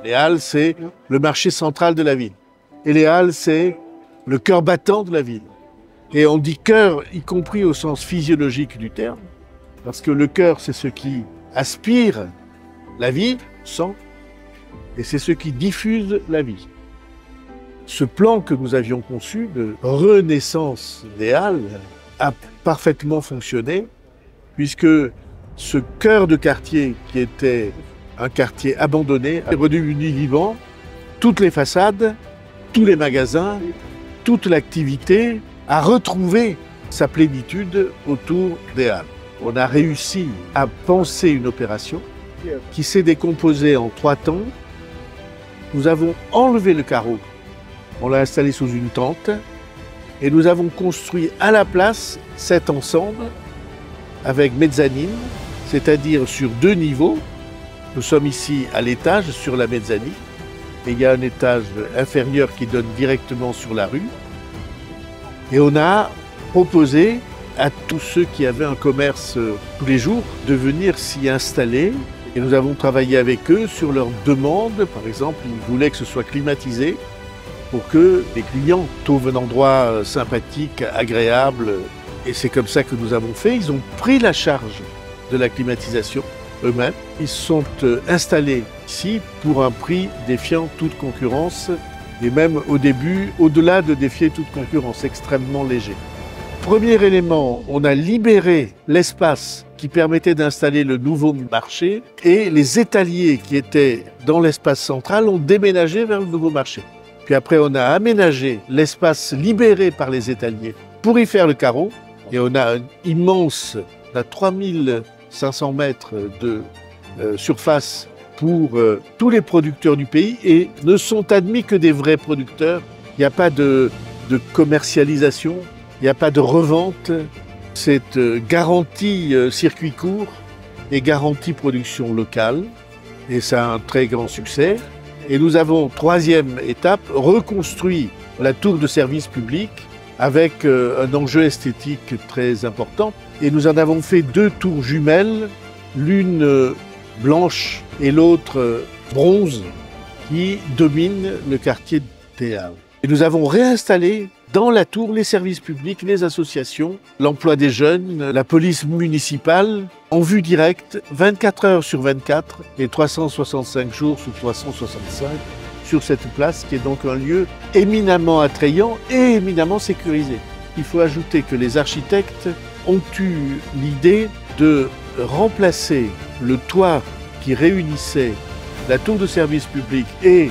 Les Halles, c'est le marché central de la ville. Et les Halles, c'est le cœur battant de la ville. Et on dit cœur, y compris au sens physiologique du terme, parce que le cœur, c'est ce qui aspire la vie, sang, et c'est ce qui diffuse la vie. Ce plan que nous avions conçu de renaissance des Halles a parfaitement fonctionné, puisque ce cœur de quartier qui était un quartier abandonné est redevenu vivant. Toutes les façades, tous les magasins, toute l'activité a retrouvé sa plénitude autour des Halles. On a réussi à penser une opération qui s'est décomposée en 3 temps. Nous avons enlevé le carreau, on l'a installé sous une tente et nous avons construit à la place 7 ensembles avec mezzanine, c'est-à-dire sur 2 niveaux. Nous sommes ici à l'étage sur la mezzanine et il y a un étage inférieur qui donne directement sur la rue. Et on a proposé à tous ceux qui avaient un commerce tous les jours de venir s'y installer. Et nous avons travaillé avec eux sur leurs demandes. Par exemple, ils voulaient que ce soit climatisé pour que les clients trouvent un endroit sympathique, agréable. Et c'est comme ça que nous avons fait. Ils ont pris la charge de la climatisation eux-mêmes. Ils sont installés ici pour un prix défiant toute concurrence. Et même au début, au-delà de défier toute concurrence, extrêmement léger. Premier élément, on a libéré l'espace qui permettait d'installer le nouveau marché et les étaliers qui étaient dans l'espace central ont déménagé vers le nouveau marché. Puis après, on a aménagé l'espace libéré par les étaliers pour y faire le carreau. Et on a un immense, on a 3500 mètres de surface pour tous les producteurs du pays et ne sont admis que des vrais producteurs. Il n'y a pas de commercialisation, il n'y a pas de revente. C'est garantie circuit court et garantie production locale. Et ça a un très grand succès. Et nous avons, 3e étape, reconstruit la tour de service public avec un enjeu esthétique très important. Et nous en avons fait 2 tours jumelles, l'une blanche et l'autre bronze, qui domine le quartier des Halles. Et nous avons réinstallé dans la tour les services publics, les associations, l'emploi des jeunes, la police municipale, en vue directe, 24 heures sur 24 et 365 jours sur 365 sur cette place qui est donc un lieu éminemment attrayant et éminemment sécurisé. Il faut ajouter que les architectes ont eu l'idée de remplacer le toit qui réunissait la tour de service public et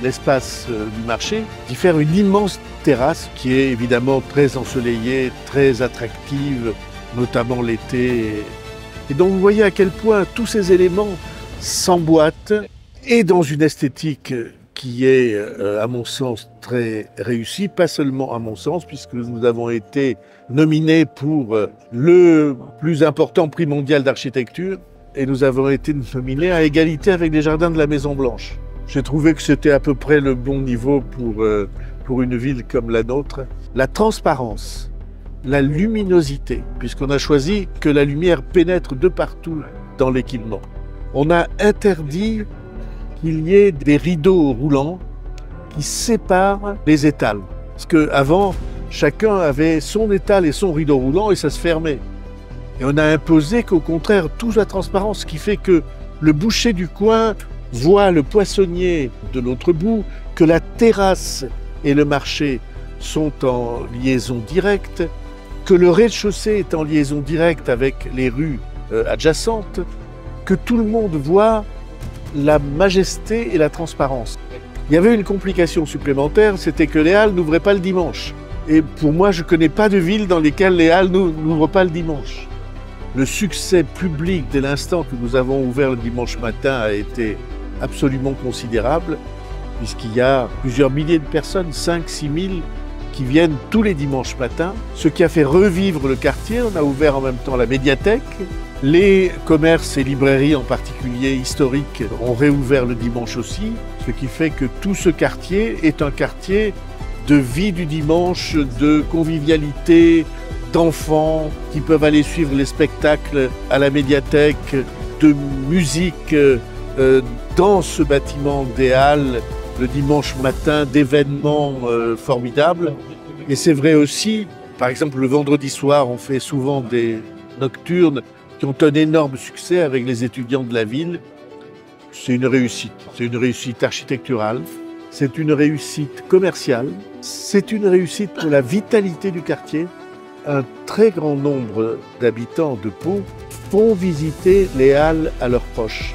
l'espace du marché, d'y faire une immense terrasse qui est évidemment très ensoleillée, très attractive, notamment l'été. Et donc vous voyez à quel point tous ces éléments s'emboîtent et dans une esthétique qui est, à mon sens, très réussie, pas seulement à mon sens, puisque nous avons été nominés pour le plus important prix mondial d'architecture et nous avons été nominés à égalité avec les jardins de la Maison Blanche. J'ai trouvé que c'était à peu près le bon niveau pour une ville comme la nôtre. La transparence, la luminosité, puisqu'on a choisi que la lumière pénètre de partout dans l'équipement. On a interdit qu'il y ait des rideaux roulants qui séparent les étals. Parce qu'avant, chacun avait son étal et son rideau roulant et ça se fermait. Et on a imposé qu'au contraire, tout soit transparent, ce qui fait que le boucher du coin voit le poissonnier de l'autre bout, que la terrasse et le marché sont en liaison directe, que le rez-de-chaussée est en liaison directe avec les rues adjacentes, que tout le monde voit la majesté et la transparence. Il y avait une complication supplémentaire, c'était que les Halles n'ouvraient pas le dimanche. Et pour moi, je ne connais pas de ville dans lesquelles les Halles n'ouvrent pas le dimanche. Le succès public dès l'instant que nous avons ouvert le dimanche matin a été absolument considérable, puisqu'il y a plusieurs milliers de personnes, 5-6 000, qui viennent tous les dimanches matins, ce qui a fait revivre le quartier. On a ouvert en même temps la médiathèque. Les commerces et librairies, en particulier historiques, ont réouvert le dimanche aussi, ce qui fait que tout ce quartier est un quartier de vie du dimanche, de convivialité, d'enfants qui peuvent aller suivre les spectacles à la médiathèque, de musique dans ce bâtiment des Halles le dimanche matin d'événements formidables. Et c'est vrai aussi, par exemple le vendredi soir, on fait souvent des nocturnes qui ont un énorme succès avec les étudiants de la ville. C'est une réussite architecturale, c'est une réussite commerciale, c'est une réussite pour la vitalité du quartier. Un très grand nombre d'habitants de Pau font visiter les Halles à leurs proches.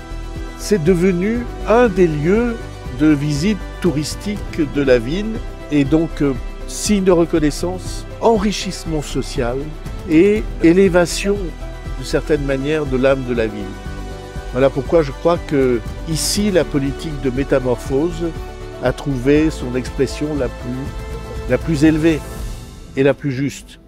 C'est devenu un des lieux de visite touristique de la ville et donc signe de reconnaissance, enrichissement social et élévation d'une certaine manière de l'âme de la ville. Voilà pourquoi je crois que ici la politique de métamorphose a trouvé son expression la plus élevée et la plus juste.